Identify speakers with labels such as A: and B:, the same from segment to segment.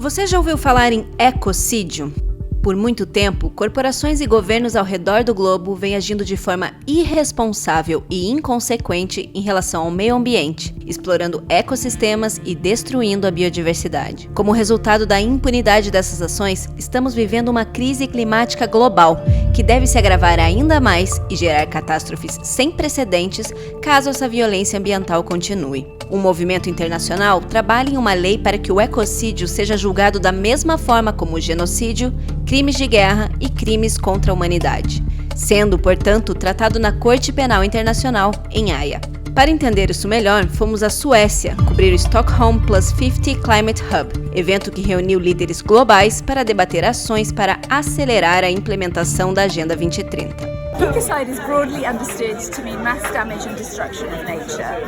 A: Você já ouviu falar em ecocídio? Por muito tempo, corporações e governos ao redor do globo vêm agindo de forma irresponsável e inconsequente em relação ao meio ambiente, explorando ecossistemas e destruindo a biodiversidade. Como resultado da impunidade dessas ações, estamos vivendo uma crise climática global, que deve se agravar ainda mais e gerar catástrofes sem precedentes caso essa violência ambiental continue. Um movimento internacional trabalha em uma lei para que o ecocídio seja julgado da mesma forma como o genocídio, crimes de guerra e crimes contra a humanidade, sendo, portanto, tratado na Corte Penal Internacional, em Haia. Para entender isso melhor, fomos à Suécia cobrir o Estocolmo+50 Climate Hub, evento que reuniu líderes globais para debater ações para acelerar a implementação da Agenda 2030.
B: Ecocide is broadly understood to mean mass damage and destruction of nature.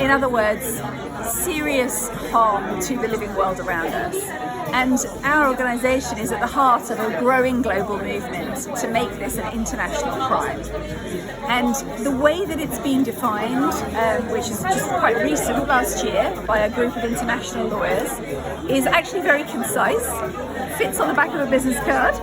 B: In other words, serious harm to the living world around us. And our organisation is at the heart of a growing global movement to make this an international crime. And the way that it's been defined, which is just quite recent, last year, by a group of international lawyers, is actually very concise, fits on the back of a business card.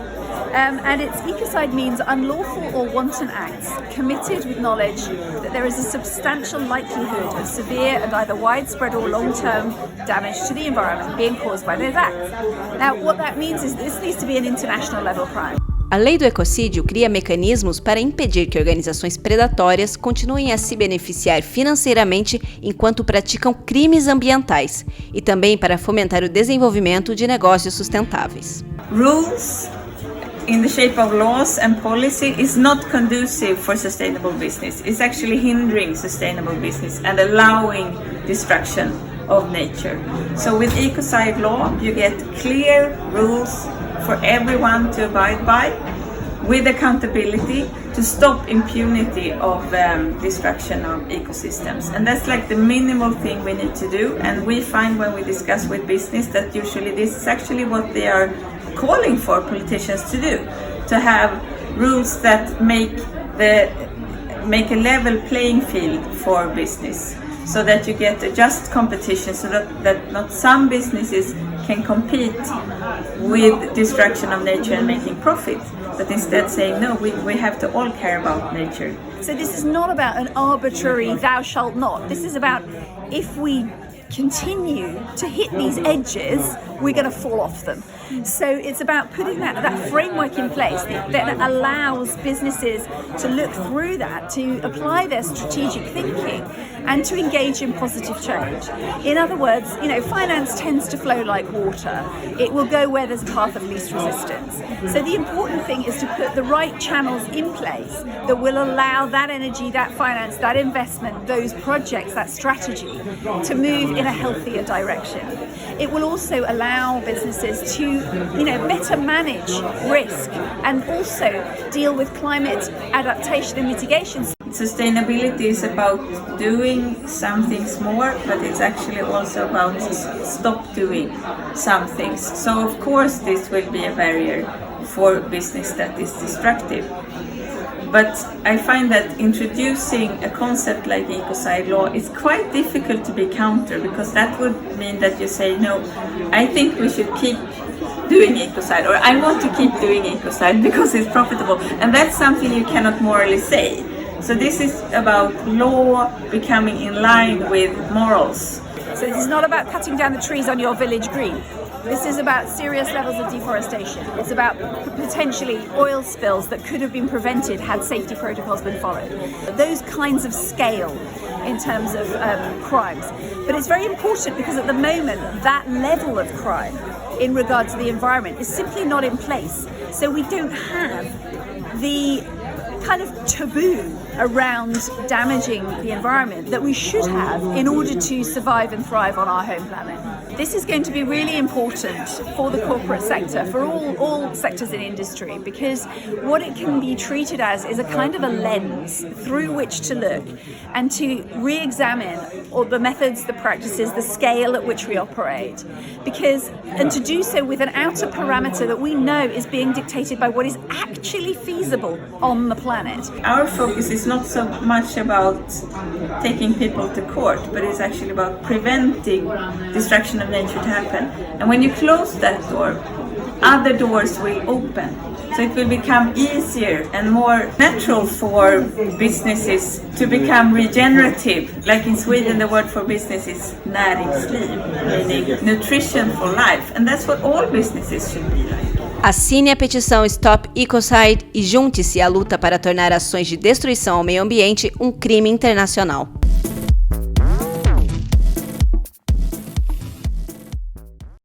B: And its ecocide means unlawful or wanton acts committed with knowledge that there is a substantial likelihood of severe and either widespread or long-term damage to the environment being caused by those acts. Now, what that means is this needs to be an international level crime.
A: A lei do ecocídio cria mecanismos para impedir que organizações predatórias continuem a se beneficiar financeiramente enquanto praticam crimes ambientais e também para fomentar o desenvolvimento de negócios sustentáveis.
C: Rules in the shape of laws and policy is not conducive for sustainable business. It's actually hindering sustainable business and allowing destruction of nature. So with ecocide law, you get clear rules for everyone to abide by, with accountability to stop impunity of destruction of ecosystems. And that's like the minimal thing we need to do. And we find when we discuss with business that usually this is actually what they are calling for politicians to do, to have rules that make a level playing field for business, so that you get a just competition, so that not some businesses can compete with destruction of nature and making profit, but instead saying no, we have to all care about nature.
B: So this is not about an arbitrary thou shalt not. This is about if we continue to hit these edges, we're going to fall off them. So it's about putting that framework in place that allows businesses to look through that, to apply their strategic thinking and to engage in positive change. In other words, finance tends to flow like water. It will go where there's a path of least resistance. So the important thing is to put the right channels in place that will allow that energy, that finance, that investment, those projects, that strategy to move in a healthier direction. It will also allow businesses to better manage risk and also deal with climate adaptation and mitigation.
C: Sustainability is about doing some things more, but it's actually also about stop doing some things. So of course this will be a barrier for business that is destructive. But I find that introducing a concept like ecocide law is quite difficult to be counter, because that would mean that you say, no, I think we should keep doing ecocide, or I want to keep doing ecocide because it's profitable. And that's something you cannot morally say. So this is about law becoming in line with morals.
B: So this is not about cutting down the trees on your village green. This is about serious levels of deforestation. It's about potentially oil spills that could have been prevented had safety protocols been followed. Those kinds of scale in terms of crimes. But it's very important because at the moment that level of crime in regard to the environment is simply not in place. So we don't have the kind of taboo around damaging the environment that we should have in order to survive and thrive on our home planet. This is going to be really important for the corporate sector, for all sectors in industry, because what it can be treated as is a kind of a lens through which to look and to re-examine all the methods, the practices, the scale at which we operate. And to do so with an outer parameter that we know is being dictated by what is actually feasible on the planet.
C: Our focus is not so much about taking people to court, but it's actually about preventing destruction of of nature to happen. And when you close that door, other doors will open. So it will become easier and more natural for businesses to become regenerative. Like in Sweden, the word for business is näringsliv, meaning nutrition for life. And that's what all businesses should be like.
A: Assine a petição Stop Ecocide e junte-se à luta para tornar ações de destruição ao meio ambiente um crime internacional.